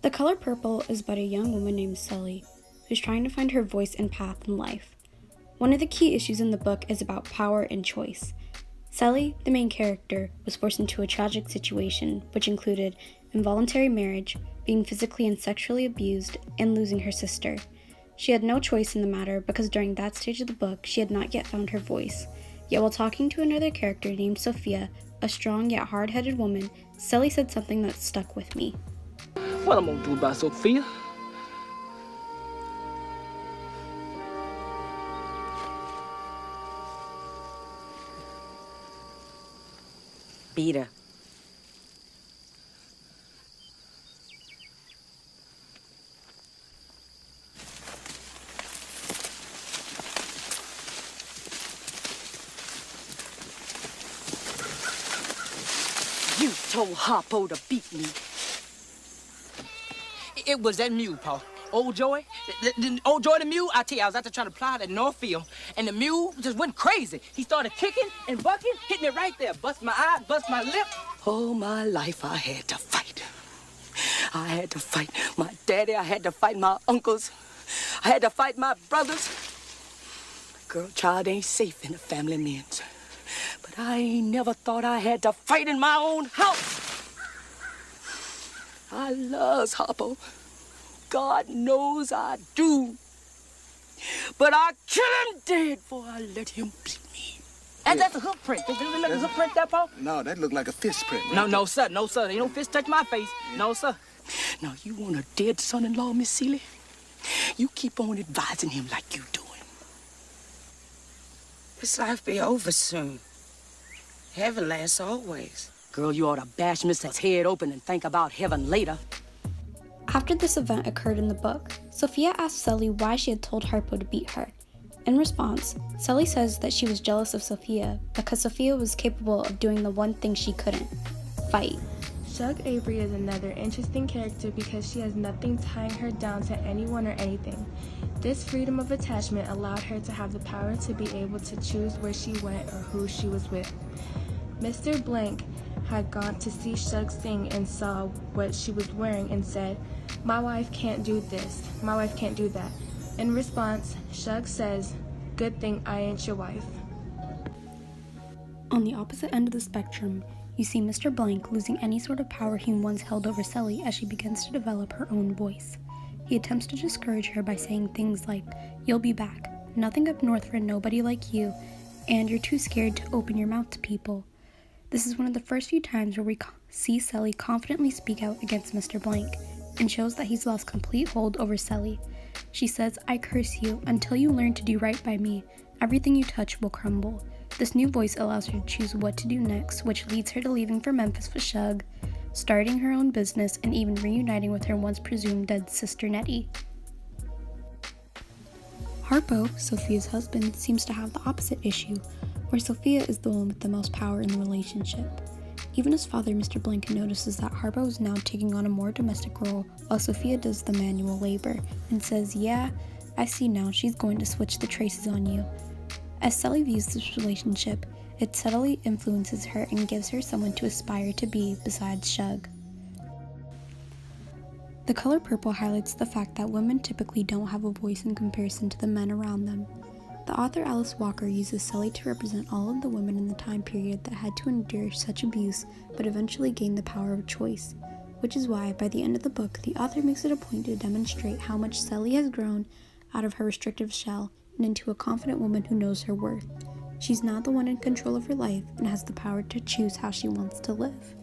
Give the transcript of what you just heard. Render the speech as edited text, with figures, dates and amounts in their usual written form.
The Color Purple is about a young woman named Sully, who's trying to find her voice and path in life. One of the key issues in the book is about power and choice. Sully, the main character, was forced into a tragic situation, which included involuntary marriage, being physically and sexually abused, and losing her sister. She had no choice in the matter because during that stage of the book, she had not yet found her voice. Yet while talking to another character named Sophia, a strong yet hard-headed woman, Sully said something that stuck with me. What I'm gonna do about Sophia? Beat her. You told Harpo to beat me. It was that mule, Paul. Old Joy, old Joy the mule, I tell you, I was out there trying to plow that Northfield, and the mule just went crazy. He started kicking and bucking, hitting it right there. Bust my eye, bust my lip. All my life I had to fight. I had to fight my daddy, I had to fight my uncles, I had to fight my brothers. Girl child ain't safe in the family men's. But I ain't never thought I had to fight in my own house. I loves Harpo. God knows I do. But I kill him dead before I let him beat me. And that's a hoof print. Does it look like a hoof print there, Paul? No, that looked like a fist print. Right? No, sir. No, sir. Ain't no fist touch my face. Yeah. No, sir. Now, you want a dead son-in-law, Miss Seeley? You keep on advising him like you doing. This life be over soon. Heaven lasts always. Girl, you ought to bash Mr. head open and think about heaven later. After this event occurred in the book, Sophia asked Sully why she had told Harpo to beat her. In response, Sully says that she was jealous of Sophia because Sophia was capable of doing the one thing she couldn't: fight. Shug Avery is another interesting character because she has nothing tying her down to anyone or anything. This freedom of attachment allowed her to have the power to be able to choose where she went or who she was with. Mr. Blank had gone to see Shug sing and saw what she was wearing and said, "My wife can't do this, my wife can't do that." In response, Shug says, "Good thing I ain't your wife." On the opposite end of the spectrum, you see Mr. Blank losing any sort of power he once held over Sully as she begins to develop her own voice. He attempts to discourage her by saying things like, "You'll be back, nothing up north for nobody like you, and you're too scared to open your mouth to people." This is one of the first few times where we see Sully confidently speak out against Mr. Blank, and shows that he's lost complete hold over Sully. She says, "I curse you, until you learn to do right by me, everything you touch will crumble." This new voice allows her to choose what to do next, which leads her to leaving for Memphis with Shug, starting her own business, and even reuniting with her once presumed dead sister Nettie. Harpo, Sophia's husband, seems to have the opposite issue, where Sophia is the one with the most power in the relationship. Even his father, Mr. Blank, notices that Harpo is now taking on a more domestic role, while Sophia does the manual labor, and says, "Yeah, I see now, she's going to switch the traces on you." As Sully views this relationship, it subtly influences her and gives her someone to aspire to be besides Shug. The Color Purple highlights the fact that women typically don't have a voice in comparison to the men around them. The author Alice Walker uses Sully to represent all of the women in the time period that had to endure such abuse but eventually gained the power of choice, which is why, by the end of the book, the author makes it a point to demonstrate how much Sully has grown out of her restrictive shell and into a confident woman who knows her worth. She's now the one in control of her life and has the power to choose how she wants to live.